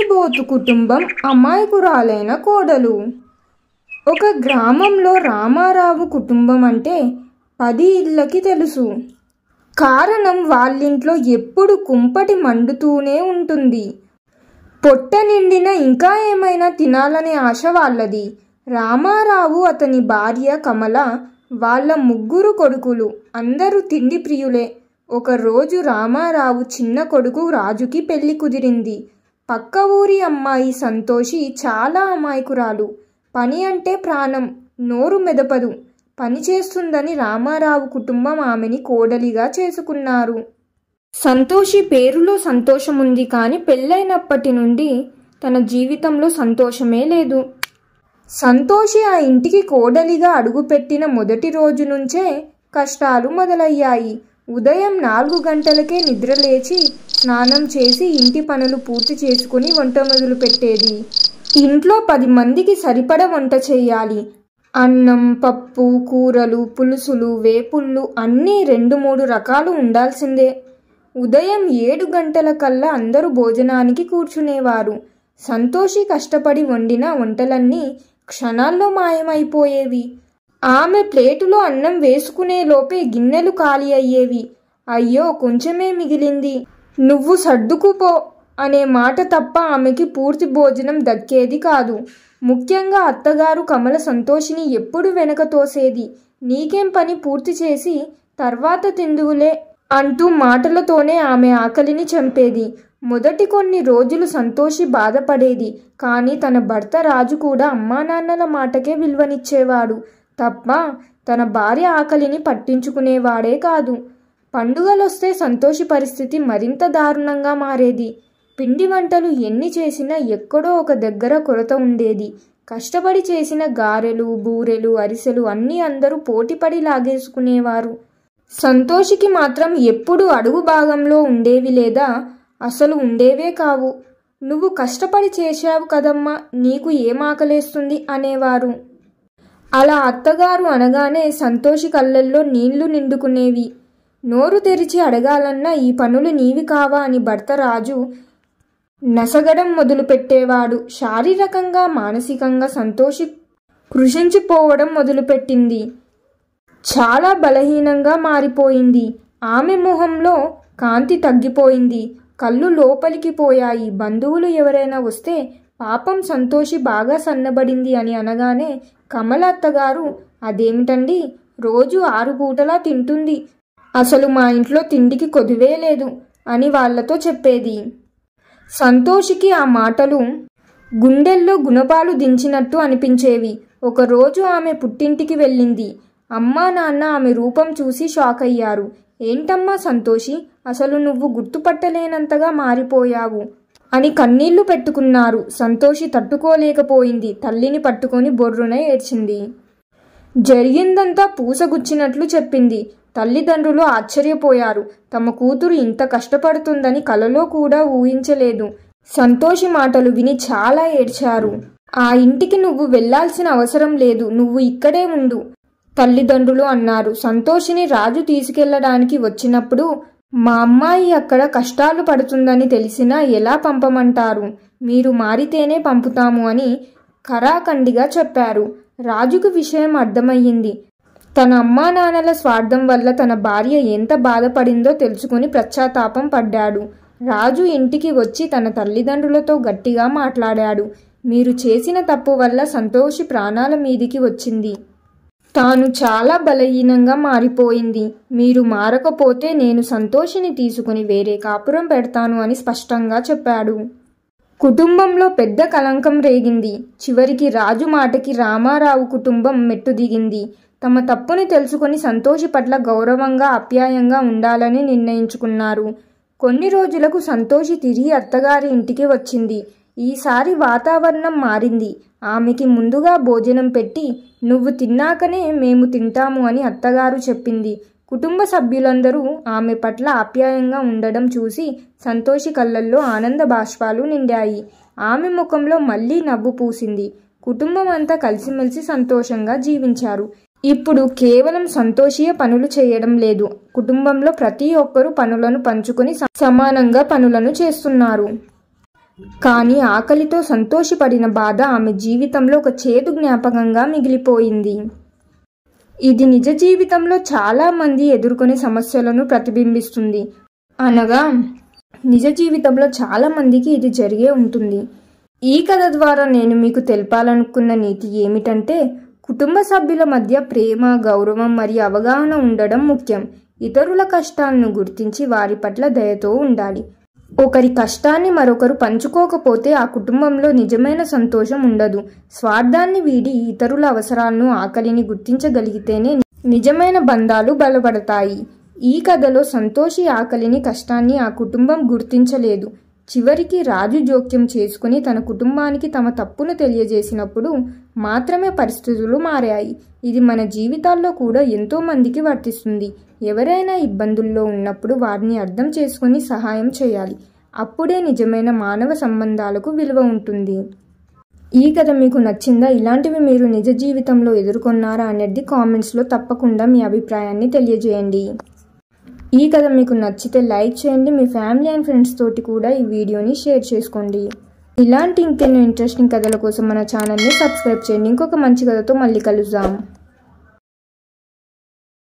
తిండిబోతు కుటుంబం అమాయకురాలైన కోడలు. ఒక గ్రామంలో రామారావు కుటుంబం అంటే 10 ఇళ్ళకి తెలుసు. కారణం వాళ్ళింట్లో ఎప్పుడు కుంపటి మండుతూనే ఉంటుంది. పొట్ట నిండిన ఇంకా ఏమైనా తినాలనే ఆశ వాళ్ళది. రామారావు, అతని భార్య కమల, వాళ్ళ 3 కొడుకులు అందరూ తిండి ప్రియులే. ఒకరోజు రామారావు చిన్న కొడుకు రాజుకి పెళ్లి కుదిరింది. పక్క ఊరి అమ్మాయి సంతోషి చాలా అమాయకురాలు. పని అంటే ప్రాణం, నోరు మెదపదు. పని చేస్తుందని రామారావు కుటుంబం ఆమెని కోడలిగా చేసుకున్నారు. సంతోషి పేరులో సంతోషముంది, కానీ పెళ్ళైనప్పటి నుండి తన జీవితంలో సంతోషమే లేదు. సంతోషి ఆ ఇంటికి కోడలిగా అడుగుపెట్టిన మొదటి రోజు నుంచే కష్టాలు మొదలయ్యాయి. ఉదయం 4 గంటలకే నిద్రలేచి స్నానం చేసి ఇంటి పనులు పూర్తి చేసుకుని వంట మొదలు పెట్టేది. ఇంట్లో 10 మందికి సరిపడ వంట చేయాలి. అన్నం, పప్పు, కూరలు, పులుసులు, వేపుళ్ళు అన్నీ 2-3 రకాలు ఉండాల్సిందే. ఉదయం 7 గంటల కల్లా అందరూ భోజనానికి కూర్చునేవారు. సంతోషి కష్టపడి వండిన వంటలన్నీ క్షణాల్లో మాయమైపోయేవి. ఆమె ప్లేటులో అన్నం వేసుకునే లోపే గిన్నెలు ఖాళీ అయ్యేవి. అయ్యో, కొంచెమే మిగిలింది, నువ్వు సర్దుకుపో అనే మాట తప్ప ఆమెకి పూర్తి భోజనం దక్కేది కాదు. ముఖ్యంగా అత్తగారు కమల సంతోషిని ఎప్పుడు వెనక తోసేది. నీకేం పని, పూర్తి చేసి తర్వాత తిందువులే అంటూ మాటలతోనే ఆమె ఆకలిని చంపేది. మొదటి కొన్ని రోజులు సంతోషి బాధపడేది. కానీ తన భర్త రాజు కూడా అమ్మానాన్నల మాటకే విలువనిచ్చేవాడు తప్ప తన భార్య ఆకలిని పట్టించుకునేవాడే కాదు. పండుగలొస్తే సంతోషి పరిస్థితి మరింత దారుణంగా మారేది. పిండి వంటలు ఎన్ని చేసినా ఎక్కడో ఒక దగ్గర కొరత ఉండేది. కష్టపడి చేసిన గారెలు, బూరెలు, అరిసెలు అన్నీ అందరూ పోటీపడి లాగేసుకునేవారు. సంతోషికి మాత్రం ఎప్పుడు అడుగు భాగంలో ఉండేవి, లేదా అసలు ఉండేవే కావు. నువ్వు కష్టపడి చేశావు కదమ్మా, నీకు ఏం ఆకలేస్తుంది అనేవారు. అలా అత్తగారు అనగానే సంతోషి కళ్ళల్లో నీళ్లు నిండుకునేవి. నోరు తెరిచి అడగాలన్నా ఈ పనులు నీవి కావా అని భర్త రాజు నసగడం మొదలుపెట్టేవాడు. శారీరకంగా, మానసికంగా సంతోషి కృషించిపోవడం మొదలుపెట్టింది. చాలా బలహీనంగా మారిపోయింది. ఆమె మొహంలో కాంతి తగ్గిపోయింది. కళ్ళు లోపలికి పోయాయి. బంధువులు ఎవరైనా వస్తే పాపం సంతోషి బాగా సన్నబడింది అని అనగానే కమల అత్తగారు, అదేమిటండి, రోజు 6 పూటలా తింటుంది, అసలు మా ఇంట్లో తిండికి కొదువే లేదు అని వాళ్లతో చెప్పేది. సంతోషికి ఆ మాటలు గుండెల్లో గుణపాలు దించినట్టు అనిపించేవి. ఒకరోజు ఆమె పుట్టింటికి వెళ్ళింది. అమ్మా నాన్న ఆమె రూపం చూసి షాక్ అయ్యారు. ఏంటమ్మా సంతోషి, అసలు నువ్వు గుర్తుపట్టలేనంతగా మారిపోయావు అని కన్నీళ్లు పెట్టుకున్నారు. సంతోషి తట్టుకోలేకపోయింది. తల్లిని పట్టుకొని బొర్రున ఏడ్చింది. జరిగిందంతా పూసగుచ్చినట్లు చెప్పింది. తల్లిదండ్రులు ఆశ్చర్యపోయారు. తమ కూతురు ఇంత కష్టపడుతుందని కలలో కూడా ఊహించలేదు. సంతోషి మాటలు విని చాలా ఏడ్చారు. ఆ ఇంటికి నువ్వు వెళ్లాల్సిన అవసరం లేదు, నువ్వు ఇక్కడే ఉండు తల్లిదండ్రులు అన్నారు. సంతోషిని రాజు తీసుకెళ్లడానికి వచ్చినప్పుడు మా అమ్మాయి అక్కడ కష్టాలు పడుతుందని తెలిసినా ఎలా పంపమంటారు, మీరు మారితేనే పంపుతాము అని ఖరాఖండిగా చెప్పారు. రాజుకు విషయం అర్థమయ్యింది. తన అమ్మా నాన్నల స్వార్థం వల్ల తన భార్య ఎంత బాధపడిందో తెలుసుకుని పశ్చాత్తాపం పడ్డాడు. రాజు ఇంటికి వచ్చి తన తల్లిదండ్రులతో గట్టిగా మాట్లాడాడు. మీరు చేసిన తప్పు వల్ల సంతోషి ప్రాణాల మీదికి వచ్చింది. తాను చాలా బలహీనంగా మారిపోయింది. మీరు మారకపోతే నేను సంతోషిని తీసుకుని వేరే కాపురం పెడతాను అని స్పష్టంగా చెప్పాడు. కుటుంబంలో పెద్ద కలంకం రేగింది. చివరికి రాజు మాటకి రామారావు కుటుంబం మెట్టు దిగింది. తమ తప్పుని తెలుసుకుని సంతోషి పట్ల గౌరవంగా, ఆప్యాయంగా ఉండాలని నిర్ణయించుకున్నారు. కొన్ని రోజులకు సంతోషి తిరిగి అత్తగారి ఇంటికి వచ్చింది. ఈసారి వాతావరణం మారింది. ఆమెకి ముందుగా భోజనం పెట్టి నువ్వు తిన్నాకనే మేము తింటాము అని అత్తగారు చెప్పింది. కుటుంబ సభ్యులందరూ ఆమె పట్ల ఆప్యాయంగా ఉండడం చూసి సంతోషి కళ్ళల్లో ఆనంద బాష్పాలు నిండాయి. ఆమె ముఖంలో మళ్లీ నవ్వు పూసింది. కుటుంబం అంతా కలిసిమెలిసి సంతోషంగా జీవించారు. ఇప్పుడు కేవలం సంతోషియే పనులు చేయడం లేదు. కుటుంబంలో ప్రతి ఒక్కరూ పనులను పంచుకొని సమానంగా పనులను చేస్తున్నారు. కానీ ఆకలితో సంతోషపడిన బాధ ఆమె జీవితంలో ఒక చేదు జ్ఞాపకంగా మిగిలిపోయింది. ఇది నిజ జీవితంలో చాలామంది ఎదుర్కొనే సమస్యలను ప్రతిబింబిస్తుంది. అనగా నిజ జీవితంలో చాలామందికి ఇది జరిగే ఉంటుంది. ఈ కథ ద్వారా నేను మీకు తెలపాలనుకున్న నీతి ఏమిటంటే, కుటుంబ సభ్యుల మధ్య ప్రేమ, గౌరవం మరియు అవగాహన ఉండడం ముఖ్యం. ఇతరుల కష్టాలను గుర్తించి వారి పట్ల దయతో ఉండాలి. ఒకరి కష్టాన్ని మరొకరు పంచుకోకపోతే ఆ కుటుంబంలో నిజమైన సంతోషం ఉండదు. స్వార్థాన్ని వీడి ఇతరుల అవసరాలను, ఆకలిని గుర్తించగలిగితేనే నిజమైన బంధాలు బలపడతాయి. ఈ కథలో సంతోషి ఆకలిని, కష్టాన్ని ఆ కుటుంబం గుర్తించలేదు. చివరికి రాజు జోక్యం చేసుకుని తన కుటుంబానికి తమ తప్పును తెలియజేసినప్పుడు మాత్రమే పరిస్థితులు మారాయి. ఇది మన జీవితాల్లో కూడా ఎంతో మందికి వర్తిస్తుంది. ఎవరైనా ఇబ్బందుల్లో ఉన్నప్పుడు వారిని అర్థం చేసుకుని సహాయం చేయాలి. అప్పుడే నిజమైన మానవ సంబంధాలకు విలువ ఉంటుంది. ఈ కథ మీకు నచ్చిందా? ఇలాంటివి మీరు నిజ జీవితంలో ఎదుర్కొన్నారా అనేది కామెంట్స్లో తప్పకుండా మీ అభిప్రాయాన్ని తెలియజేయండి. ఈ కథ మీకు నచ్చితే లైక్ చేయండి. మీ ఫ్యామిలీ అండ్ ఫ్రెండ్స్ తోటి కూడా ఈ వీడియోని షేర్ చేసుకోండి. ఇలాంటి ఇంకెన్నో ఇంట్రెస్టింగ్ కథల కోసం మన ఛానల్ని సబ్స్క్రైబ్ చేయండి. ఇంకొక మంచి కథతో మళ్ళీ కలుద్దాం.